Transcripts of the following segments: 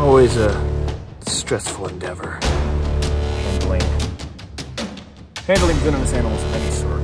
Always a stressful endeavor. Handling venomous animals of any sort.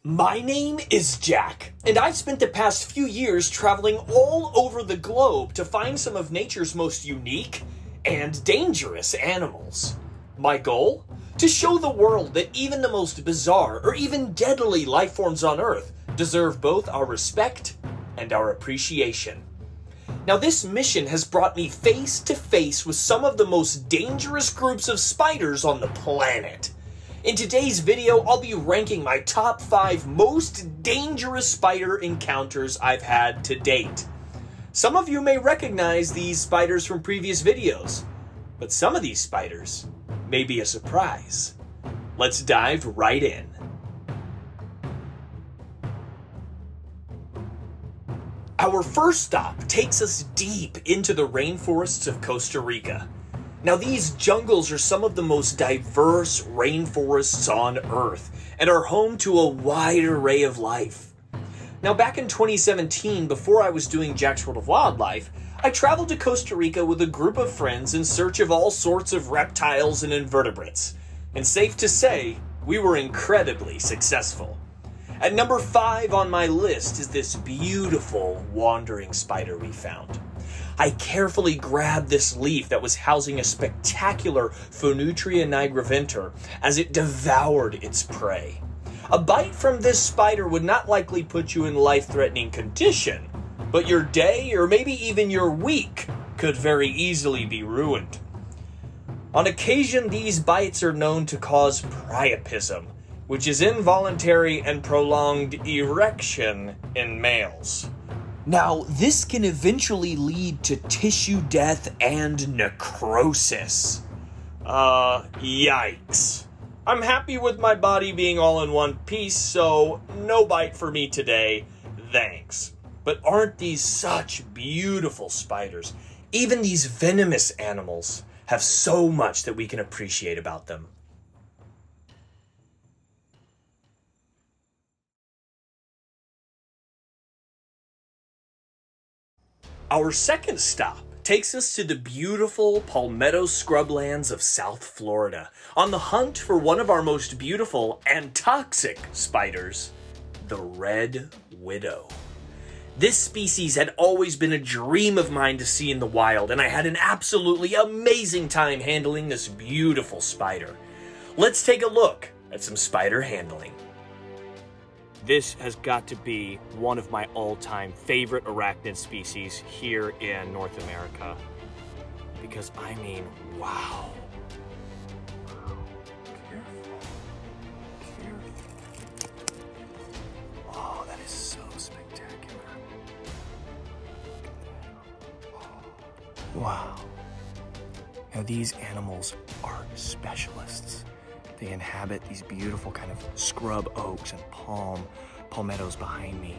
My name is Jack, and I've spent the past few years traveling all over the globe to find some of nature's most unique and dangerous animals. My goal? To show the world that even the most bizarre or even deadly life forms on Earth deserve both our respect and our appreciation. Now, this mission has brought me face to face with some of the most dangerous groups of spiders on the planet. In today's video, I'll be ranking my top 5 most dangerous spider encounters I've had to date. Some of you may recognize these spiders from previous videos, but some of these spiders may be a surprise. Let's dive right in. Our first stop takes us deep into the rainforests of Costa Rica. Now, these jungles are some of the most diverse rainforests on Earth and are home to a wide array of life. Now, back in 2017, before I was doing Jack's World of Wildlife, I traveled to Costa Rica with a group of friends in search of all sorts of reptiles and invertebrates. And safe to say, we were incredibly successful. At number 5 on my list is this beautiful wandering spider we found. I carefully grabbed this leaf that was housing a spectacular Phoneutria nigriventer as it devoured its prey. A bite from this spider would not likely put you in life-threatening condition, but your day or maybe even your week could very easily be ruined. On occasion, these bites are known to cause priapism, which is involuntary and prolonged erection in males. Now, this can eventually lead to tissue death and necrosis. Yikes. I'm happy with my body being all in one piece, so no bite for me today, thanks. But aren't these such beautiful spiders? Even these venomous animals have so much that we can appreciate about them. Our second stop takes us to the beautiful palmetto scrublands of South Florida, on the hunt for one of our most beautiful and toxic spiders, the red widow. This species had always been a dream of mine to see in the wild, and I had an absolutely amazing time handling this beautiful spider. Let's take a look at some spider handling. This has got to be one of my all-time favorite arachnid species here in North America. Because, I mean, wow. Careful. Oh, that is so spectacular. Wow. Now, these animals are specialists. They inhabit these beautiful kind of scrub oaks and palmettos behind me.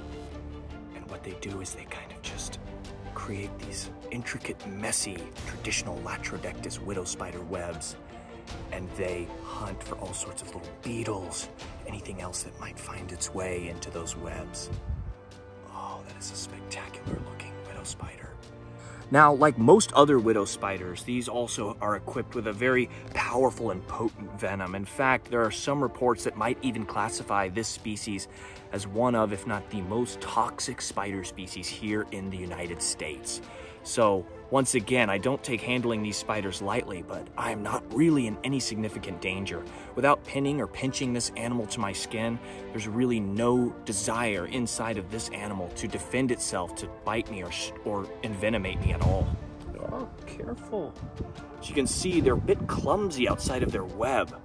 And what they do is they kind of just create these intricate, messy, traditional Latrodectus widow spider webs. And they hunt for all sorts of little beetles, anything else that might find its way into those webs. Oh, that is a spectacular looking widow spider. Now, like most other widow spiders, these also are equipped with a very powerful and potent venom. In fact, there are some reports that might even classify this species as one of, if not the most toxic spider species here in the United States. So, once again, I don't take handling these spiders lightly, but I am not really in any significant danger. Without pinning or pinching this animal to my skin, there's really no desire inside of this animal to defend itself, to bite me or envenomate me at all. Oh, careful. As you can see, they're a bit clumsy outside of their web.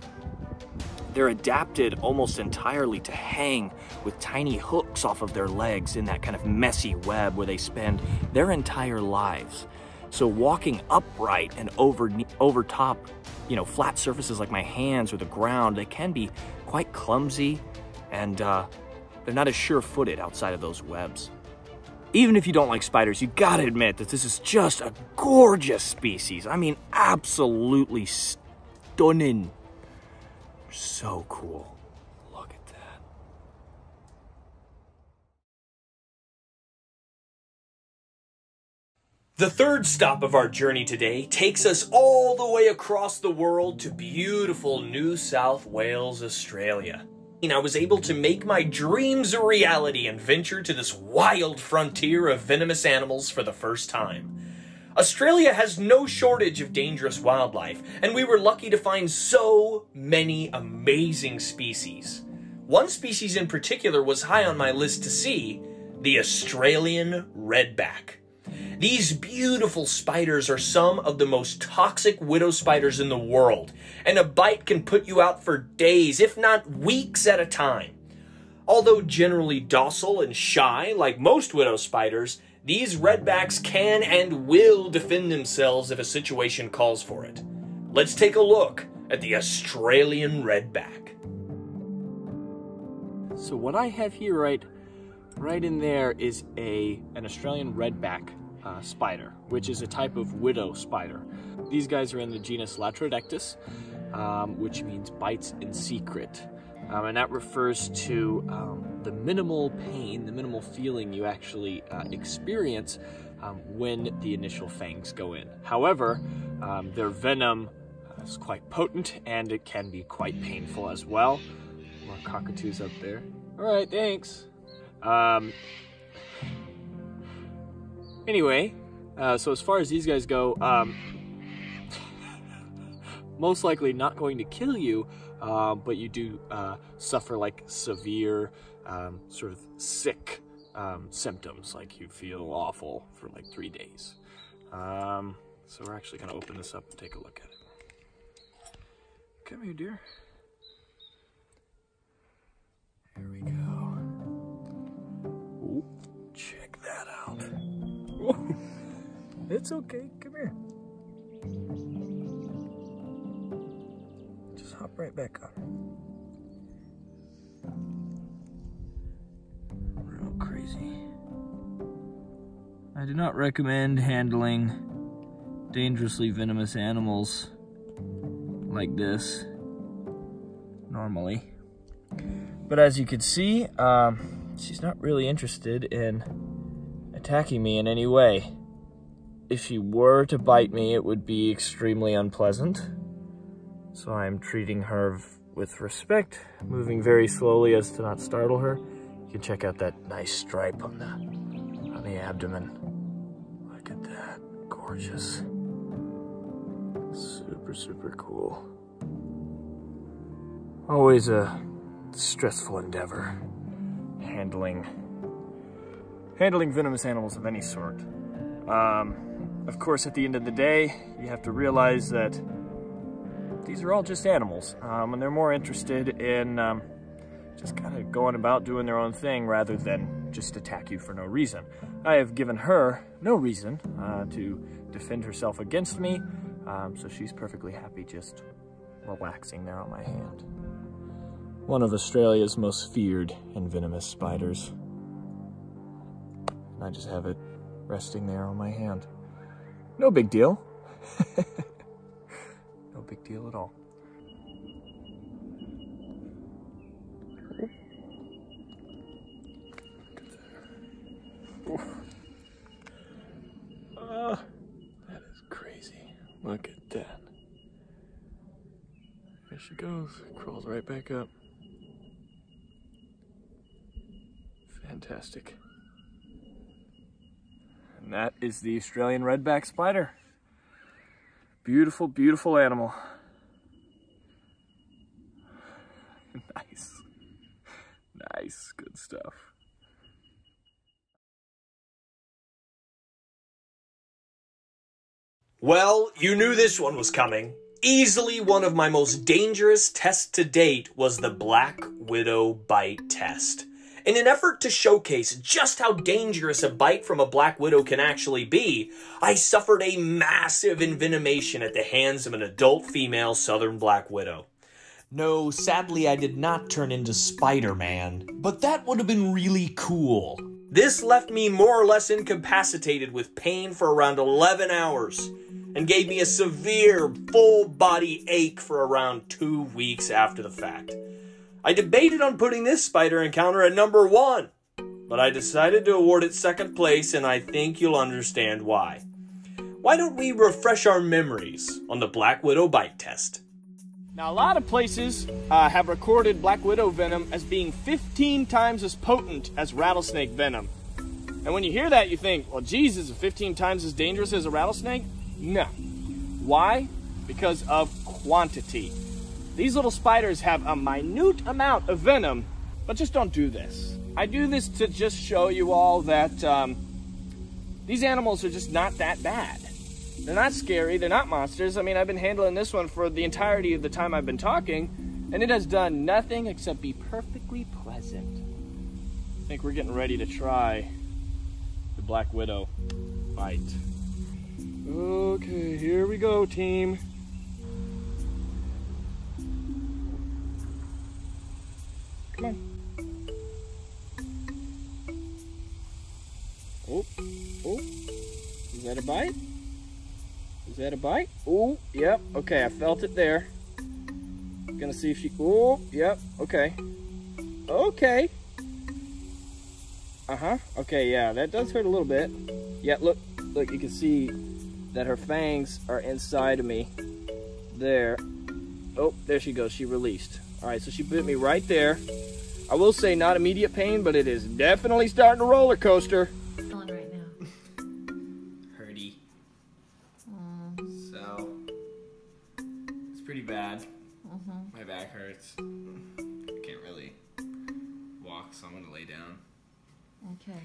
they're adapted almost entirely to hang with tiny hooks off of their legs in that kind of messy web where they spend their entire lives. So walking upright and over top, flat surfaces like my hands or the ground, they can be quite clumsy, and they're not as sure-footed outside of those webs. Even if you don't like spiders, you gotta admit that this is just a gorgeous species. I mean, absolutely stunning. So cool. Look at that. The third stop of our journey today takes us all the way across the world to beautiful New South Wales, Australia. I was able to make my dreams a reality and venture to this wild frontier of venomous animals for the first time. Australia has no shortage of dangerous wildlife, and we were lucky to find so many amazing species. One species in particular was high on my list to see, the Australian redback. These beautiful spiders are some of the most toxic widow spiders in the world, and a bite can put you out for days, if not weeks at a time. Although generally docile and shy, like most widow spiders, these redbacks can and will defend themselves if a situation calls for it. Let's take a look at the Australian redback. So what I have here right in there is an Australian redback spider, which is a type of widow spider. These guys are in the genus Latrodectus, which means bites in secret. And that refers to the minimal pain, the minimal feeling you actually experience when the initial fangs go in. However, their venom is quite potent, and it can be quite painful as well. More cockatoos up there. All right, thanks. Anyway, so as far as these guys go, most likely not going to kill you, but you do suffer like severe, sort of sick symptoms, like you feel awful for like 3 days. So we're actually going to open this up and take a look at it. Come here, dear. Here we go. Ooh, check that out. It's okay, come here. Just hop right back on. Real crazy. I do not recommend handling dangerously venomous animals like this normally. But as you can see, she's not really interested in attacking me in any way. If she were to bite me, it would be extremely unpleasant. So I'm treating her with respect, moving very slowly as to not startle her. You can check out that nice stripe on the abdomen. Look at that, gorgeous. Super, super cool. Always a stressful endeavor, handling venomous animals of any sort. Of course, at the end of the day, you have to realize that these are all just animals, and they're more interested in just kind of going about doing their own thing rather than just attack you for no reason. I have given her no reason to defend herself against me, so she's perfectly happy just relaxing there on my hand. One of Australia's most feared and venomous spiders. I just have it resting there on my hand. No big deal. No big deal at all. That is crazy. Look at that. There she goes. Crawls right back up. Fantastic. And that is the Australian redback spider. Beautiful, beautiful animal. Nice. Nice, good stuff. Well, you knew this one was coming. Easily one of my most dangerous tests to date was the Black Widow bite test. In an effort to showcase just how dangerous a bite from a black widow can actually be, I suffered a massive envenomation at the hands of an adult female southern black widow. No, sadly I did not turn into Spider-Man, but that would have been really cool. This left me more or less incapacitated with pain for around 11 hours, and gave me a severe full-body ache for around 2 weeks after the fact. I debated on putting this spider encounter at number 1, but I decided to award it second place, and I think you'll understand why. Why don't we refresh our memories on the Black Widow bite test? Now, a lot of places have recorded Black Widow venom as being 15 times as potent as rattlesnake venom. And when you hear that, you think, well, geez, is it 15 times as dangerous as a rattlesnake? No. Why? Because of quantity. These little spiders have a minute amount of venom, but just don't do this. I do this to just show you all that these animals are just not that bad. They're not scary, they're not monsters. I mean, I've been handling this one for the entirety of the time I've been talking, and it has done nothing except be perfectly pleasant. I think we're getting ready to try the Black Widow bite. Okay, here we go, team. Come on. Oh, oh, is that a bite? Is that a bite? Oh, yep, okay, I felt it there. Gonna see if she, oh, yep, okay. Okay. Uh-huh, okay, yeah, that does hurt a little bit. Yeah, look, you can see that her fangs are inside of me. There. Oh, there she goes, she released. All right, so she bit me right there. I will say not immediate pain, but it is definitely starting to roller coaster. On right now. Hurty. So, it's pretty bad. My back hurts. I can't really walk, so I'm gonna lay down. Okay.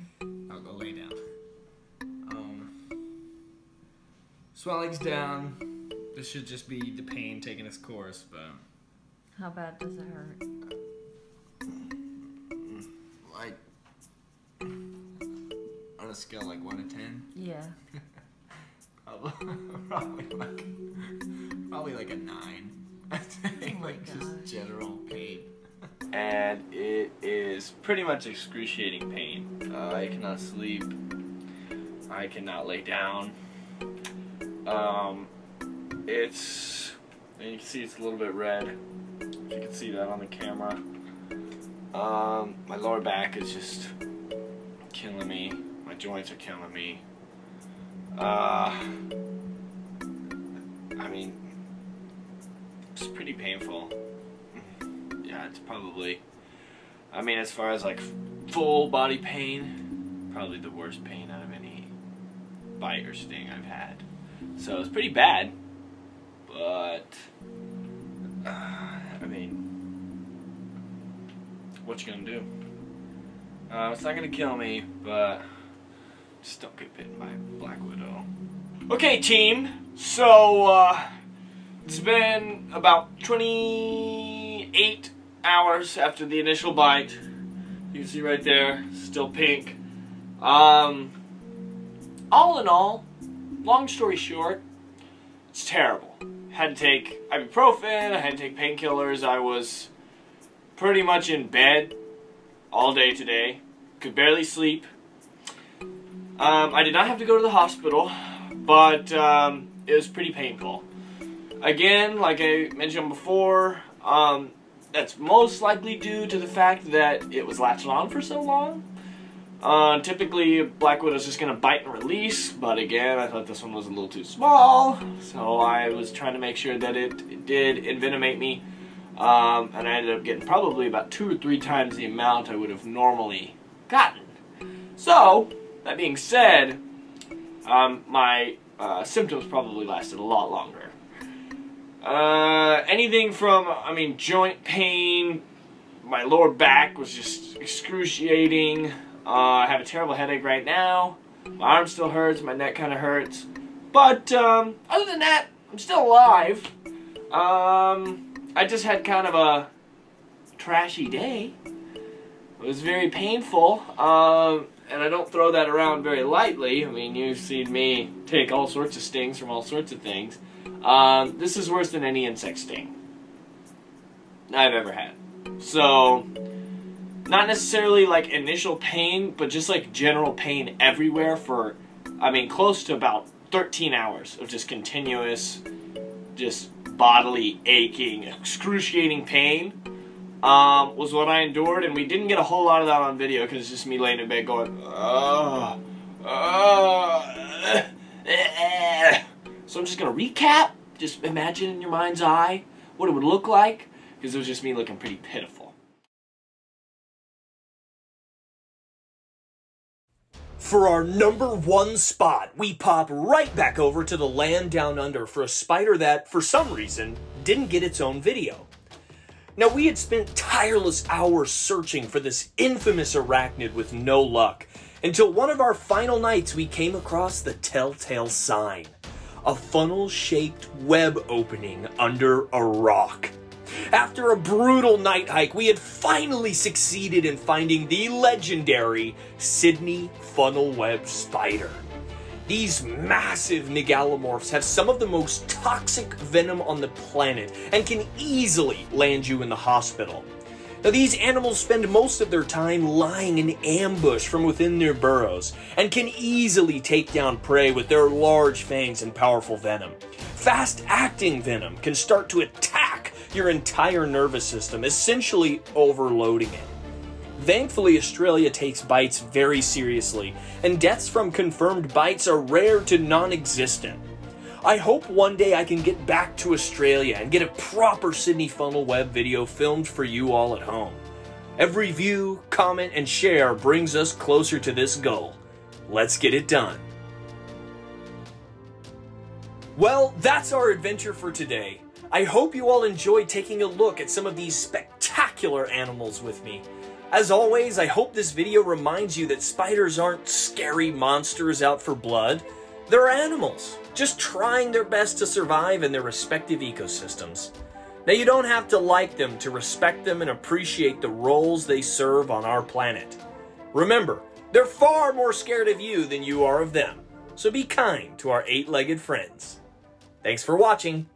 I'll go lay down. Swelling's down. This should just be the pain taking its course, but... How bad does it hurt? Like, on a scale like 1 to 10? Yeah. Probably like a 9. I think, Oh my like, gosh. just general pain. And it is pretty much excruciating pain. I cannot sleep. I cannot lay down. It's, and you can see it's a little bit red. If you can see that on the camera. My lower back is just killing me. My joints are killing me. I mean, it's pretty painful. Yeah, it's probably, I mean, as far as like full body pain, probably the worst pain out of any bite or sting I've had. So it's pretty bad, but I mean, what you gonna do? It's not gonna kill me, but just don't get bitten by a black widow. Okay, team. So it's been about 28 hours after the initial bite. You can see right there, still pink. All in all, long story short, it's terrible. Had to take ibuprofen, I had to take painkillers, I was pretty much in bed all day today. Could barely sleep. I did not have to go to the hospital, but it was pretty painful. Again, like I mentioned before, that's most likely due to the fact that it was latched on for so long. Typically, Black Widow's just going to bite and release, but again, I thought this one was a little too small, so I was trying to make sure that it did envenomate me, and I ended up getting probably about 2 or 3 times the amount I would have normally gotten. So, that being said, my symptoms probably lasted a lot longer. Anything from, I mean, joint pain, my lower back was just excruciating. I have a terrible headache right now. My arm still hurts, my neck kind of hurts. But other than that, I'm still alive. I just had kind of a trashy day. It was very painful, and I don't throw that around very lightly. I mean, you've seen me take all sorts of stings from all sorts of things. This is worse than any insect sting I've ever had. So, not necessarily like initial pain, but just like general pain everywhere for, I mean, close to about 13 hours of just continuous, just bodily aching, excruciating pain. Was what I endured, and we didn't get a whole lot of that on video because it's just me laying in bed going, So I'm just going to recap, just imagine in your mind's eye what it would look like, because it was just me looking pretty pitiful. For our #1 spot, we pop right back over to the land down under for a spider that, for some reason, didn't get its own video. Now, we had spent tireless hours searching for this infamous arachnid with no luck, until one of our final nights we came across the telltale sign. A funnel-shaped web opening under a rock. After a brutal night hike, we had finally succeeded in finding the legendary Sydney funnel web spider. These massive Nigalomorphs have some of the most toxic venom on the planet and can easily land you in the hospital. Now, these animals spend most of their time lying in ambush from within their burrows and can easily take down prey with their large fangs and powerful venom. Fast-acting venom can start to attack your entire nervous system, essentially overloading it. Thankfully, Australia takes bites very seriously, and deaths from confirmed bites are rare to non-existent. I hope one day I can get back to Australia and get a proper Sydney funnel web video filmed for you all at home. Every view, comment, and share brings us closer to this goal. Let's get it done. Well, that's our adventure for today. I hope you all enjoyed taking a look at some of these spectacular animals with me. As always, I hope this video reminds you that spiders aren't scary monsters out for blood. They're animals, just trying their best to survive in their respective ecosystems. Now, you don't have to like them to respect them and appreciate the roles they serve on our planet. Remember, they're far more scared of you than you are of them, so be kind to our eight-legged friends. Thanks for watching.